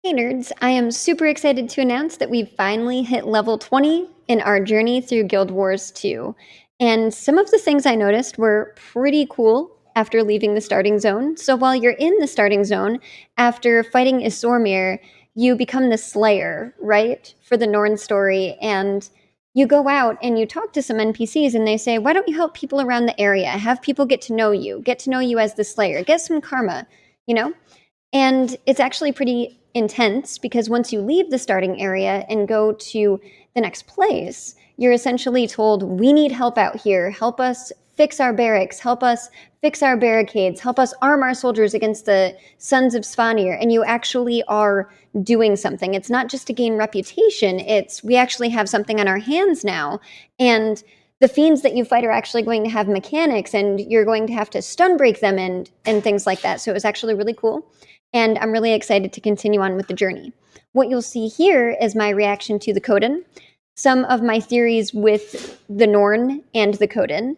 Hey nerds, I am super excited to announce that we've finally hit level 20 in our journey through Guild Wars 2. And some of the things I noticed were pretty cool after leaving the starting zone. So while you're in the starting zone, after fighting Isormir, you become the Slayer, right? For the Norn story. And you go out and you talk to some NPCs and they say, why don't you help people around the area? Have people get to know you as the Slayer, get some karma, you know? And it's actually pretty intense because once you leave the starting area and go to the next place, you're essentially told, we need help out here. Help us fix our barracks. Help us fix our barricades. Help us arm our soldiers against the Sons of Svanir. And you actually are doing something. It's not just to gain reputation. It's we actually have something on our hands now. And the fiends that you fight are actually going to have mechanics and you're going to have to stun break them and things like that. So it was actually really cool. And I'm really excited to continue on with the journey. What you'll see here is my reaction to the Kodan, some of my theories with the Norn and the Kodan,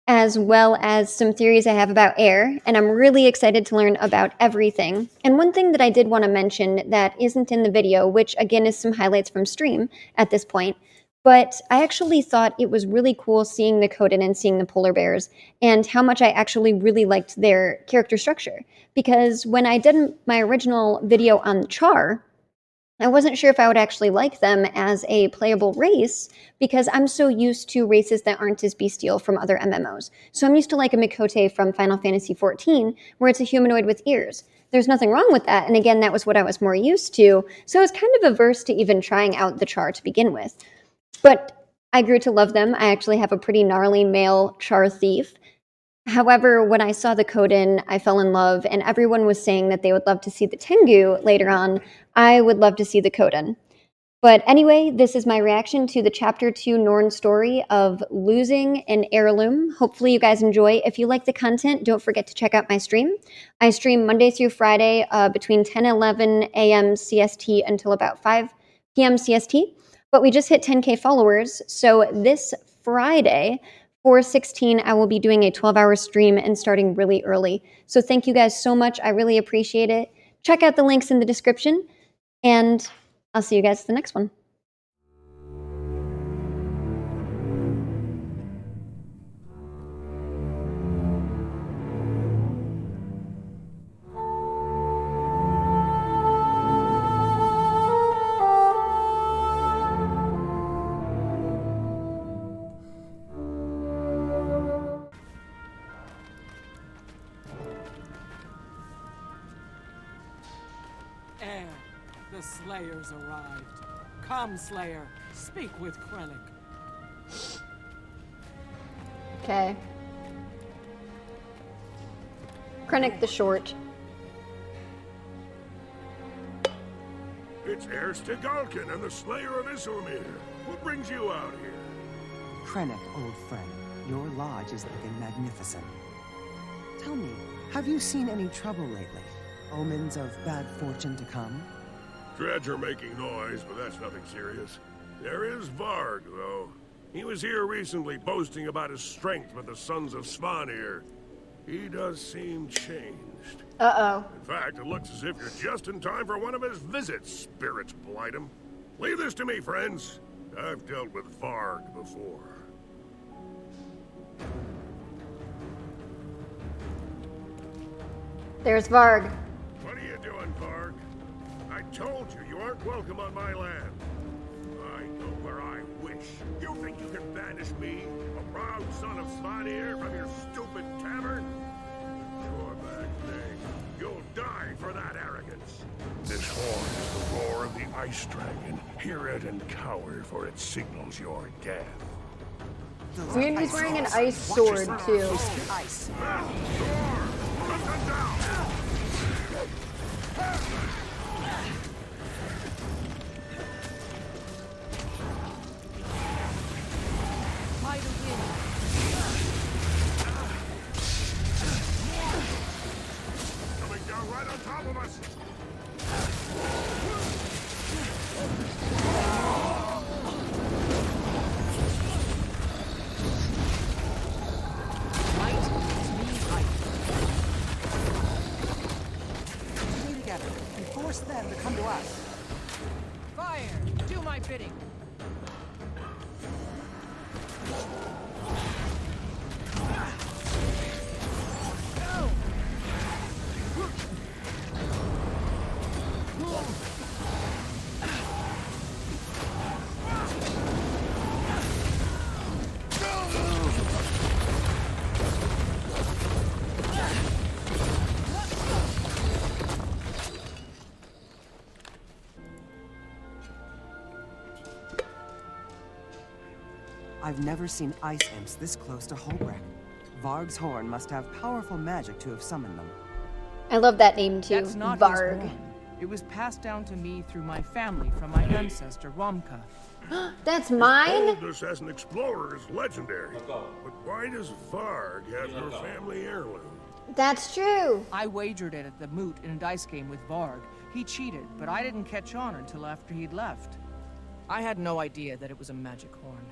as well as some theories I have about air, and I'm really excited to learn about everything. And one thing that I did want to mention that isn't in the video, which again is some highlights from stream at this point, but I actually thought it was really cool seeing the Kodan and seeing the polar bears and how much I actually really liked their character structure. Because when I did my original video on the Char, I wasn't sure if I would actually like them as a playable race because I'm so used to races that aren't as bestial from other MMOs. So I'm used to like a Mikote from Final Fantasy XIV where it's a humanoid with ears. There's nothing wrong with that, and again, that was what I was more used to, so I was kind of averse to even trying out the Char to begin with. But I grew to love them. I actually have a pretty gnarly male Char thief. However, when I saw the Kodan, I fell in love, and everyone was saying that they would love to see the Tengu later on. I would love to see the Kodan. But anyway, this is my reaction to the Chapter 2 Norn story of losing an heirloom. Hopefully you guys enjoy. If you like the content, don't forget to check out my stream. I stream Monday through Friday between 10 and 11 a.m. CST until about 5 p.m. CST. But we just hit 10K followers, so this Friday, 4/16, I will be doing a 12-hour stream and starting really early. So thank you guys so much. I really appreciate it. Check out the links in the description, and I'll see you guys at the next one. Air, the Slayers arrived. Come, Slayer, speak with Krennic. Okay. Krennic the Short. It's Heir Stigalkin and the Slayer of Isormir. What brings you out here? Krennic, old friend, your lodge is looking magnificent. Tell me, have you seen any trouble lately? Omens of bad fortune to come? Dredger making noise, but that's nothing serious. There is Varg, though. He was here recently boasting about his strength with the Sons of Svanir. He does seem changed. Uh-oh. In fact, it looks as if you're just in time for one of his visits, spirits blight him. Leave this to me, friends. I've dealt with Varg before. There's Varg. What are you doing, Varg? I told you, you aren't welcome on my land. I go where I wish. You think you can banish me, a proud son of Svanir, from your stupid tavern? Sure bad thing. You'll die for that arrogance. This horn is the roar of the Ice Dragon. Hear it and cower, for it signals your death. Weird, he's wearing an ice sword, too. Ice. Thor! Cut them down! By the wind. Coming down right on top of us! Right is me right. Stay together. ask them to come to us. Fire! Do my bidding! I've never seen ice imps this close to Holbrook. Varg's horn must have powerful magic to have summoned them. I love that name too, That's not Varg. his horn. It was passed down to me through my family from my ancestor, Romka. That's mine? Boldness as an explorer is legendary. But why does Varg have your family heirloom? That's true. I wagered it at the moot in a dice game with Varg. He cheated, but I didn't catch on until after he'd left. I had no idea that it was a magic horn.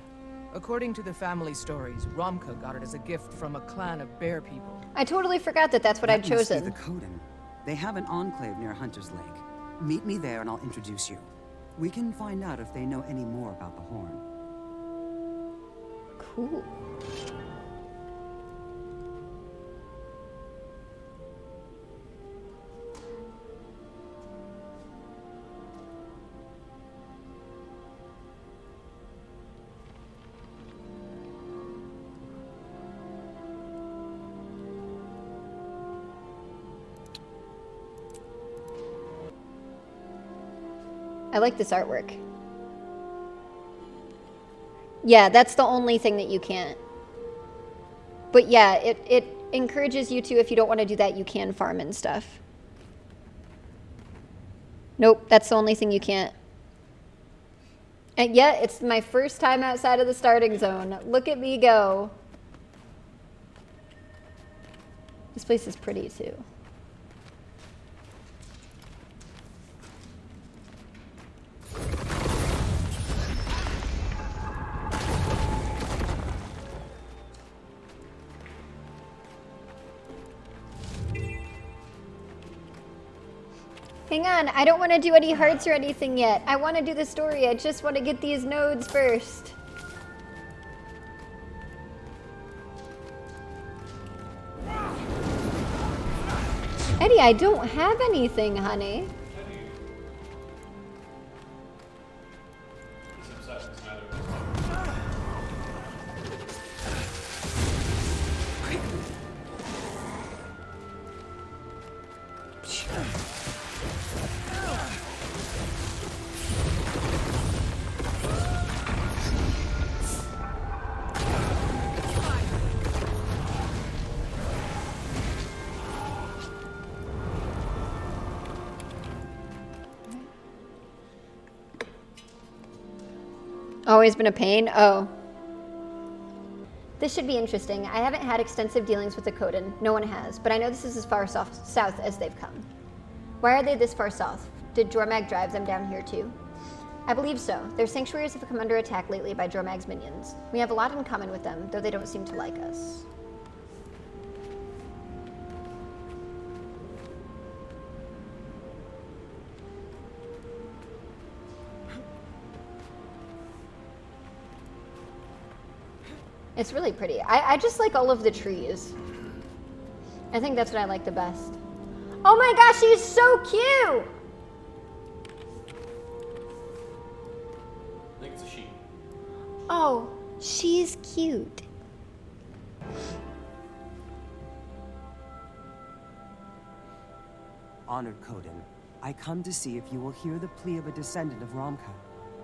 According to the family stories, Romka got it as a gift from a clan of bear people. I totally forgot that that's what I'd That must be chosen. the Kodan. They have an enclave near Hunter's Lake. Meet me there and I'll introduce you. We can find out if they know any more about the horn. Cool. I like this artwork. Yeah, that's the only thing that you can't. But yeah, it encourages you to, if you don't want to do that, you can farm and stuff. Nope, that's the only thing you can't. And yeah, it's my first time outside of the starting zone. Look at me go. This place is pretty too. Hang on, I don't want to do any hearts or anything yet. I want to do the story. I just want to get these nodes first. Eddie, I don't have anything, honey. Always been a pain? Oh. This should be interesting. I haven't had extensive dealings with the Kodan. No one has, but I know this is as far south as they've come. Why are they this far south? Did Jormag drive them down here too? I believe so. Their sanctuaries have come under attack lately by Jormag's minions. We have a lot in common with them, though they don't seem to like us. It's really pretty. I just like all of the trees. I think that's what I like the best. Oh my gosh, she's so cute! I think it's a sheep. Oh, she's cute. Honored Kodan, I come to see if you will hear the plea of a descendant of Romka.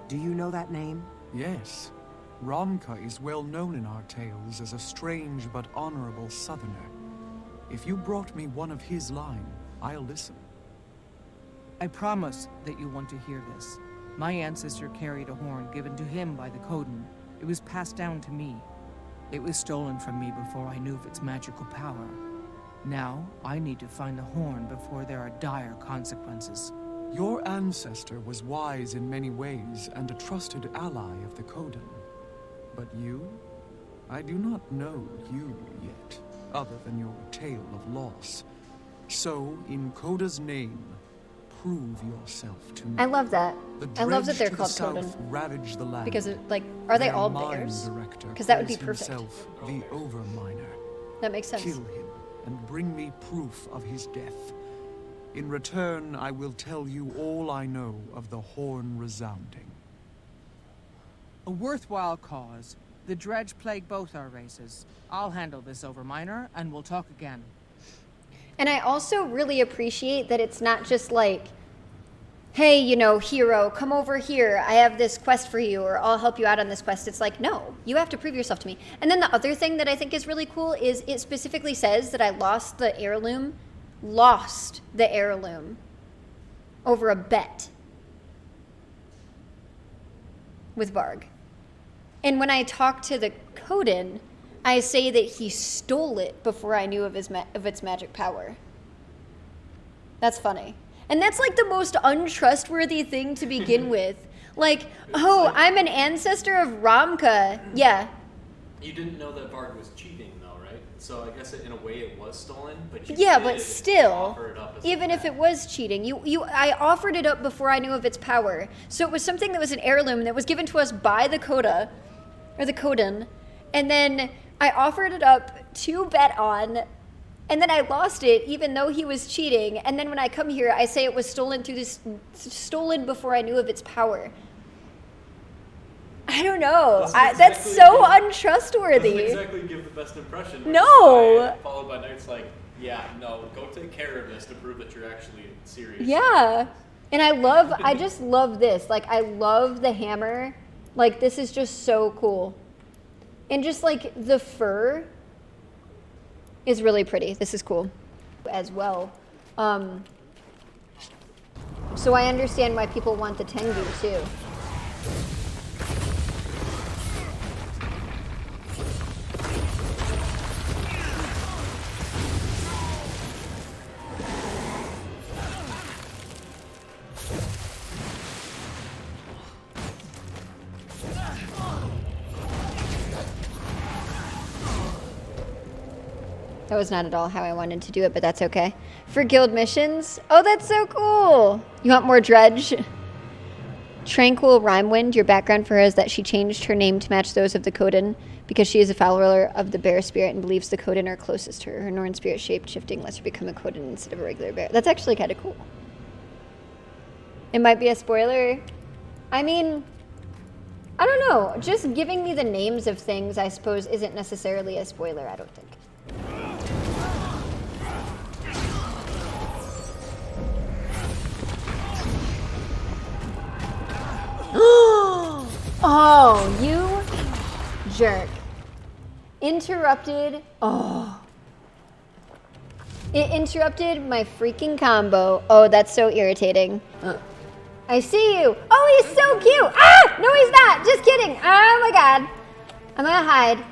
Do you know that name? Yes. Romka is well known in our tales as a strange but honorable southerner. If you brought me one of his line, I'll listen. I promise that you want to hear this. My ancestor carried a horn given to him by the Kodan. It was passed down to me. It was stolen from me before I knew of its magical power. Now, I need to find the horn before there are dire consequences. Your ancestor was wise in many ways and a trusted ally of the Kodan. But you? I do not know you yet, other than your tale of loss. So, in Koda's name, prove yourself to me. I love that. The I love that dredge they're to the called south Kodan. ravage the land. Because, like, are they Their all mine bears? director Because that would be calls perfect. himself the Overminer. That makes sense. Kill him and bring me proof of his death. In return, I will tell you all I know of the horn resounding. A worthwhile cause. The dredge plague both our races. I'll handle this Overminer, and we'll talk again. And I also really appreciate that it's not just like, hey, you know, hero, come over here. I have this quest for you, or I'll help you out on this quest. It's like, no, you have to prove yourself to me. And then the other thing that I think is really cool is it specifically says that I lost the heirloom over a bet with Varg. And when I talk to the Kodan, I say that he stole it before I knew of its magic power. That's funny. And that's like the most untrustworthy thing to begin with. Like, oh, I'm an ancestor of Ramka. Yeah. You didn't know that Varg was cheating, though, right? So I guess in a way it was stolen, but you Yeah, did but still, offer it up as even a if bet. it was cheating, I offered it up before I knew of its power. So it was something that was an heirloom that was given to us by the Kodan, and then I offered it up to bet on, and then I lost it, even though he was cheating. And then when I come here, I say it was stolen before I knew of its power. I don't know. That's so untrustworthy. Doesn't exactly give the best impression. which is No. why, followed by Knight's like, yeah, no, go take care of this to prove that you're actually serious. Yeah. And I just love this. Like, I love the hammer. Like, this is just so cool. And just, like, the fur is really pretty. This is cool as well. So I understand why people want the Tengu, too. That was not at all how I wanted to do it, but that's okay. For guild missions, oh, that's so cool. You want more dredge? Tranquil Rhymewind, your background for her is that she changed her name to match those of the Kodan because she is a follower of the bear spirit and believes the Kodan are closest to her. Her Norn spirit shape shifting lets her become a Kodan instead of a regular bear. That's actually kind of cool. It might be a spoiler. I mean, I don't know. Just giving me the names of things, I suppose, isn't necessarily a spoiler, I don't think. Oh, you jerk. Interrupted. Oh. It interrupted my freaking combo. Oh, that's so irritating. I see you. Oh, he's so cute. Ah! No, he's not. Just kidding. Oh my god. I'm gonna hide.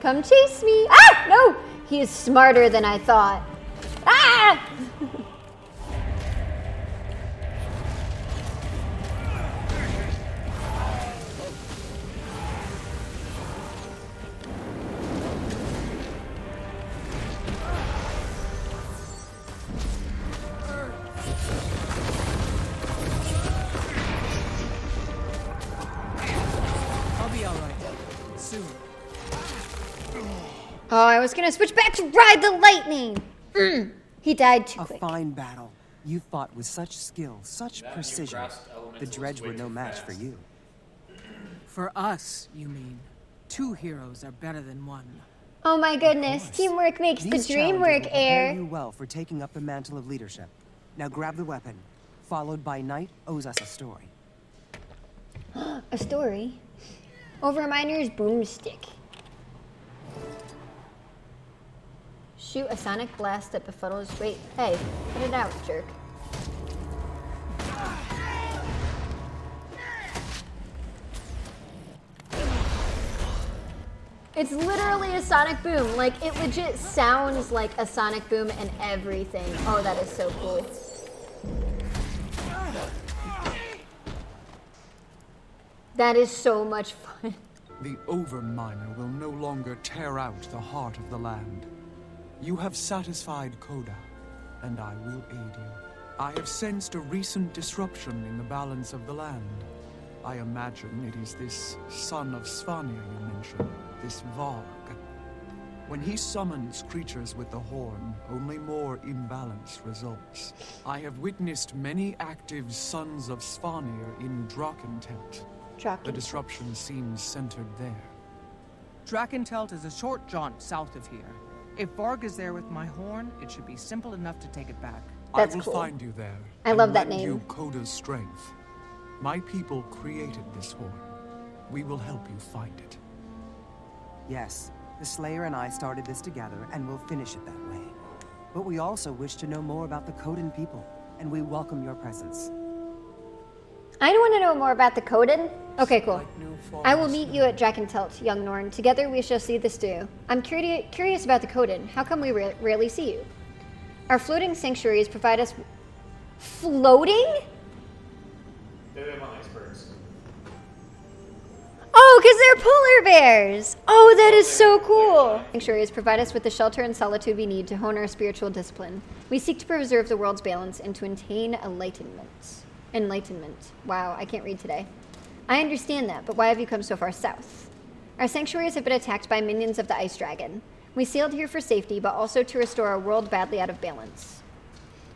Come chase me. Ah! No! He is smarter than I thought. Ah! I'll be alright. Soon. Oh, I was gonna switch back to ride the lightning. He died too A quick. fine battle. You fought with such skill, such That and you precision. grasped The elementals dredge way were no too match fast. for you. For us, you mean. 2 heroes are better than 1. Oh my goodness, course. teamwork makes These the dream challenges work, will prepare Air. you well for taking up the mantle of leadership. Now grab the weapon. Followed by Knight owes us a story. A story. Overminer's boomstick. Shoot a sonic blast that befuddles. Wait, hey, put it out, jerk. It's literally a sonic boom. Like, it legit sounds like a sonic boom and everything. Oh, that is so cool. That is so much fun. The Overminer will no longer tear out the heart of the land. You have satisfied Kodan. and I will aid you. I have sensed a recent disruption in the balance of the land. I imagine it is this son of Svanir you mentioned, this Varg. When he summons creatures with the horn, only more imbalance results. I have witnessed many active sons of Svanir in Drakentelt. The disruption seems centered there. Drakentelt is a short jaunt south of here. If Varg is there with my horn, it should be simple enough to take it back. That's I will cool. find you there. I love that lend name. you Koda's strength. My people created this horn. We will help you find it. Yes, the Slayer and I started this together, and we'll finish it that way. But we also wish to know more about the Kodan people, and we welcome your presence. I don't want to know more about the Kodan. Okay, cool. Like new I will forest. meet you at Drakentelt, young Norn. Together we shall see this through. I'm curious about the Kodan. How come we rarely see you? Our floating sanctuaries provide us... Floating? They live on icebergs. Oh, because they're polar bears! Oh, that is so cool! Sanctuaries provide us with the shelter and solitude we need to hone our spiritual discipline. We seek to preserve the world's balance and to attain enlightenment. Enlightenment. Wow, I can't read today. I understand that, but why have you come so far south? Our sanctuaries have been attacked by minions of the Ice Dragon. We sailed here for safety, but also to restore our world badly out of balance.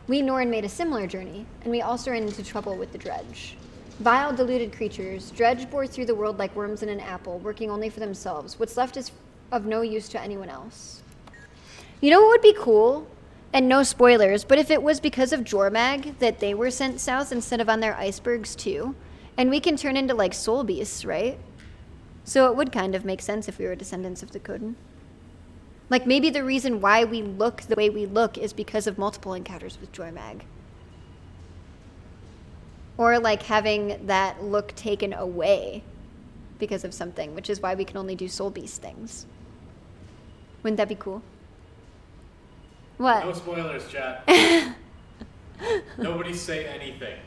We Norn made a similar journey, and we also ran into trouble with the Dredge. Vile, deluded creatures, Dredge bore through the world like worms in an apple, working only for themselves. What's left is of no use to anyone else. You know what would be cool? And no spoilers, but if it was because of Jormag that they were sent south instead of on their icebergs too, and we can turn into like soul beasts, right? So it would kind of make sense if we were descendants of the Kodan. Like maybe the reason why we look the way we look is because of multiple encounters with Jormag. Or like having that look taken away because of something, which is why we can only do soul beast things. Wouldn't that be cool? What? No spoilers, chat. Nobody say anything.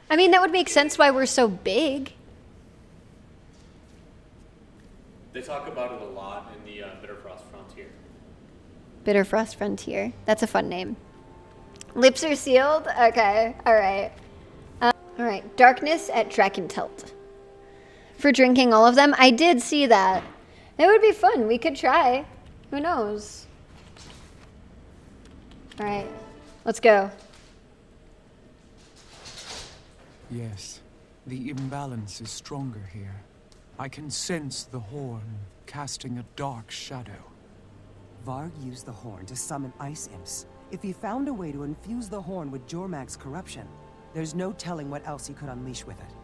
I mean, that would make sense why we're so big. They talk about it a lot in the Bitterfrost Frontier. Bitterfrost Frontier. That's a fun name. Lips are sealed? Okay, alright. Alright, Darkness at Drakentelt. For drinking all of them? I did see that. That would be fun. We could try. Who knows? Alright, let's go. Yes, the imbalance is stronger here. I can sense the horn casting a dark shadow. Varg used the horn to summon ice imps. If he found a way to infuse the horn with Jormag's corruption, there's no telling what else he could unleash with it.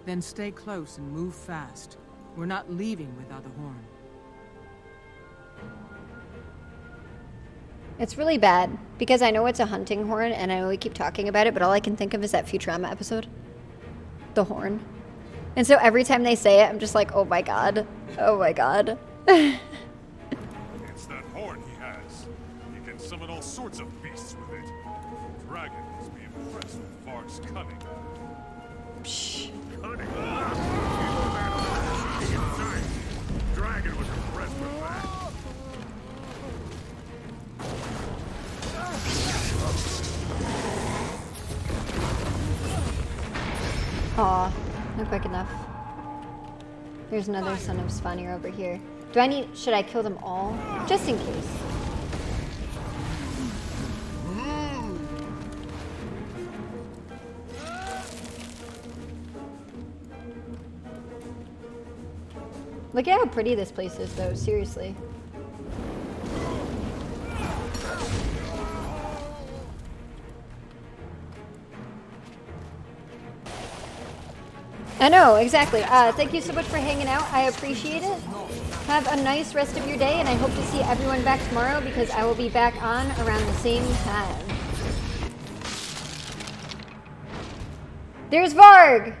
Then stay close and move fast. We're not leaving without the horn. It's really bad, because I know it's a hunting horn, and I know we keep talking about it, but all I can think of is that Futurama episode. The horn. And so every time they say it, I'm just like, oh my god. Oh my god. It's that horn he has. He can summon all sorts of beasts with it. Dragon must be impressed with Varg's cunning. Psh. Cunning? Insane. Dragon was impressed with that. Aw, not quick enough. There's another son of Svanir over here. Should I kill them all? Just in case. Look at how pretty this place is though, seriously. I know, exactly. Thank you so much for hanging out. I appreciate it. Have a nice rest of your day, and I hope to see everyone back tomorrow because I will be back on around the same time. There's Varg!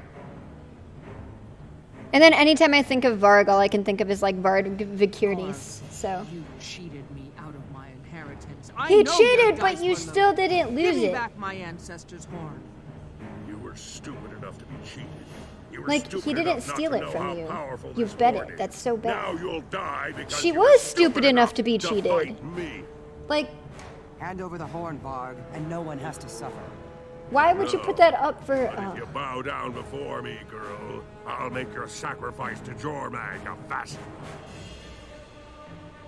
And then anytime I think of Varg, all I can think of is like Varg Vicurnis. So You cheated me out of my inheritance. he cheated, but you still didn't Give lose me it. back my ancestors' horn. You were stupid enough to be cheated. You were Like, stupid he didn't enough not steal to it know from how you. powerful You this bet horn it. is. That's so bad. Now you'll die because She you was were stupid enough to be to cheated. fight me. Like, Hand over the horn, Varg, and no one has to suffer. why would you put that up for... But if you bow down before me, girl, I'll make your sacrifice to Jormag a fast one.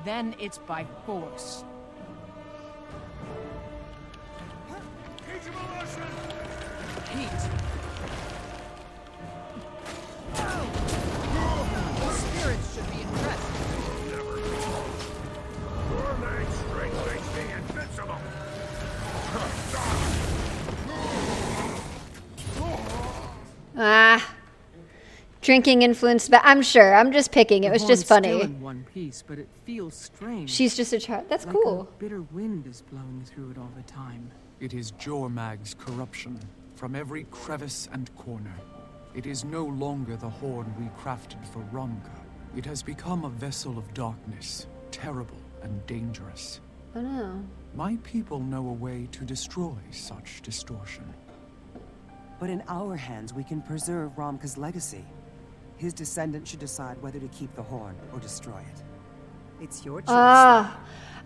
Then it's by force. Teach him a lesson! Heat. The spirits should be impressed. Never. Jormag's strength makes me invincible. Ah. Drinking influenced, but I'm sure. I'm just picking. It was just The horn's still funny. in one piece, but it feels strange. She's just a child. That's like cool. a bitter wind is blowing through it all the time. It is Jormag's corruption, from every crevice and corner. It is no longer the horn we crafted for Rumka. It has become a vessel of darkness, terrible and dangerous. Oh no. My people know a way to destroy such distortion. But in our hands, we can preserve Ramka's legacy. His descendants should decide whether to keep the horn or destroy it. It's your choice. Ah.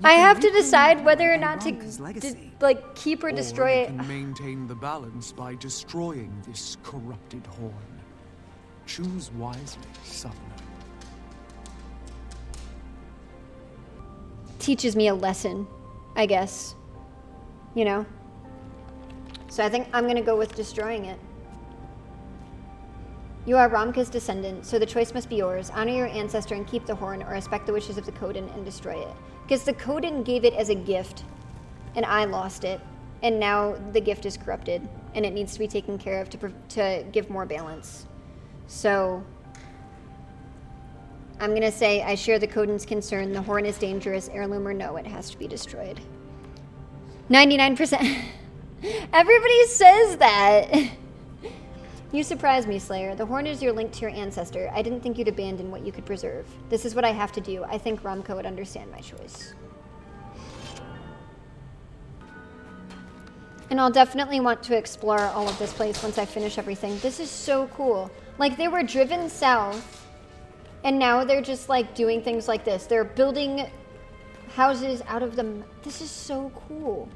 I can have to reclaim decide the whether or horn not and to, Ramka's legacy. like, keep or destroy Or it. we can maintain the balance by destroying this corrupted horn. Choose wisely, Southerner. Teaches me a lesson, I guess. You know? So I think I'm gonna go with destroying it. You are Ramka's descendant, so the choice must be yours. Honor your ancestor and keep the horn, or respect the wishes of the Kodan and destroy it. Because the Kodan gave it as a gift, and I lost it, and now the gift is corrupted, and it needs to be taken care of to give more balance. So I'm gonna say I share the Kodan's concern. The horn is dangerous, heirloom or no, it has to be destroyed. 99%. Everybody says that. You surprise me, Slayer. The horn is your link to your ancestor. I didn't think you'd abandon what you could preserve. This is what I have to do. I think Ramka would understand my choice. And I'll definitely want to explore all of this place once I finish everything. This is so cool. Like, they were driven south, and now they're just, like, doing things like this. They're building houses out of them. This is so cool.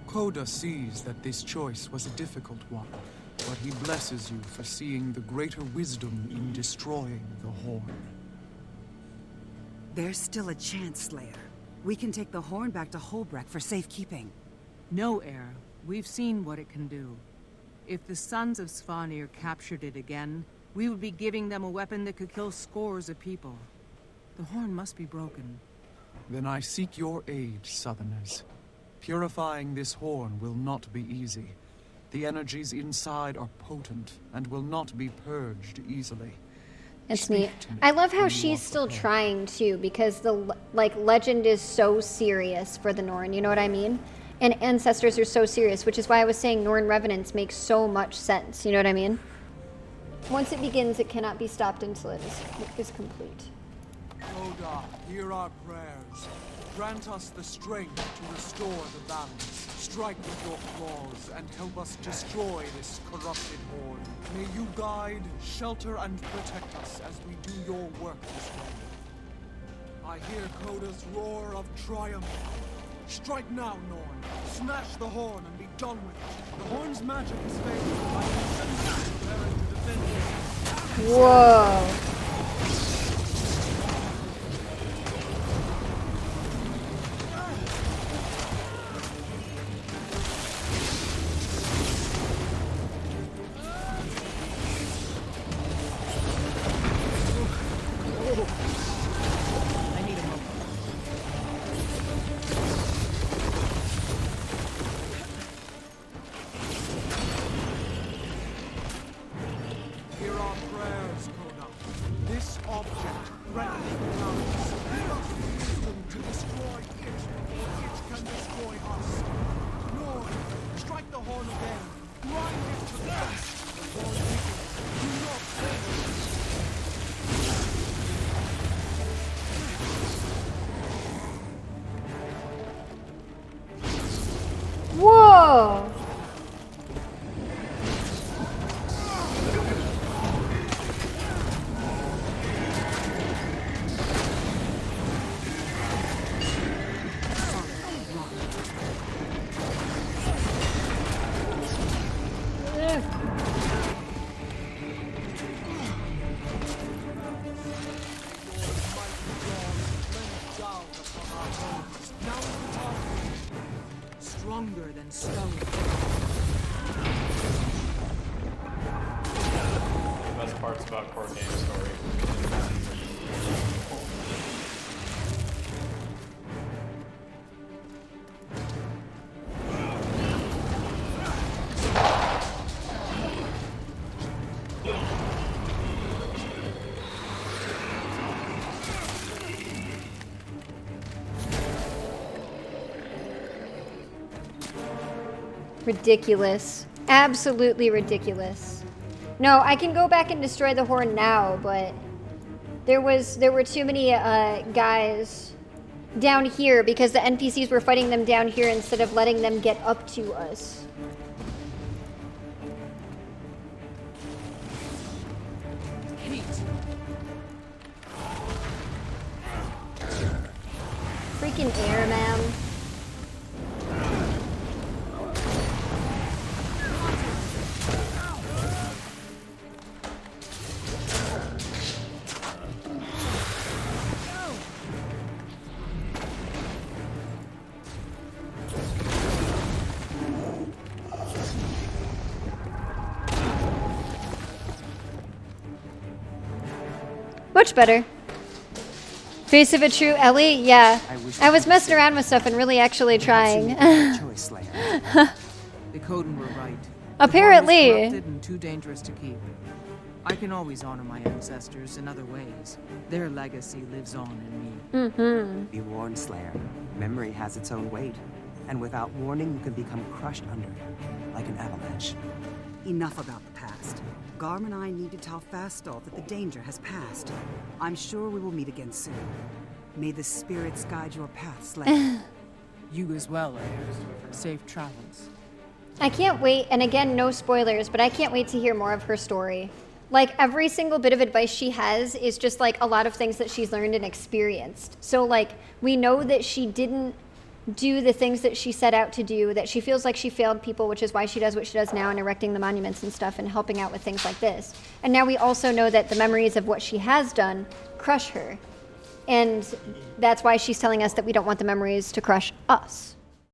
Koda sees that this choice was a difficult one, but he blesses you for seeing the greater wisdom in destroying the horn. There's still a chance, Slayer. We can take the horn back to Holbrecht for safekeeping. No, heir. We've seen what it can do. If the Sons of Svanir captured it again, we would be giving them a weapon that could kill scores of people. The horn must be broken. Then I seek your aid, Southerners. Purifying this horn will not be easy. The energies inside are potent and will not be purged easily. It's Speak neat. to me I love how when you she's are still prepared. trying too, because the legend is so serious for the Norn. You know what I mean? And ancestors are so serious, which is why I was saying Norn revenants make so much sense. You know what I mean? Once it begins, it cannot be stopped until it is complete. Koda, hear our prayers. Grant us the strength to restore the balance. Strike with your claws and help us destroy this corrupted horn. May you guide, shelter, and protect us as we do your work this morning. I hear Koda's roar of triumph. Strike now, Norn. Smash the horn and be done with it. The horn's magic is favored by the preparing to defend it. Whoa. I need a moment. Hear our prayers, Koda. This object threatens the balance. Give us the wisdom to destroy it, or it can destroy us. Norn, strike the horn again. Grind it to dust. The horn weakens. Do not fail. Ridiculous. Absolutely ridiculous. No, I can go back and destroy the horn now, but there were too many guys down here because the NPCs were fighting them down here instead of letting them get up to us. Heat. Freaking air, man. Much better. Face of a true Ellie? Yeah. I was messing around with stuff and really actually trying. Choice, Slayer. The Kodan were right. Apparently. The horn is corrupted and too dangerous to keep. I can always honor my ancestors in other ways. Their legacy lives on in me. Mm-hmm. Be warned, Slayer. Memory has its own weight, and without warning, you can become crushed under it, like an avalanche. Enough about the past. Garm and I need to tell Fastolf that the danger has passed. I'm sure we will meet again soon. May the spirits guide your path, Slayer. You as well, safe travels. I can't wait, and again, no spoilers, but I can't wait to hear more of her story. Like, every single bit of advice she has is just like a lot of things that she's learned and experienced. So like, we know that she didn't do the things that she set out to do, that she feels like she failed people, which is why she does what she does now and erecting the monuments and stuff and helping out with things like this. And now we also know that the memories of what she has done crush her. And that's why she's telling us that we don't want the memories to crush us.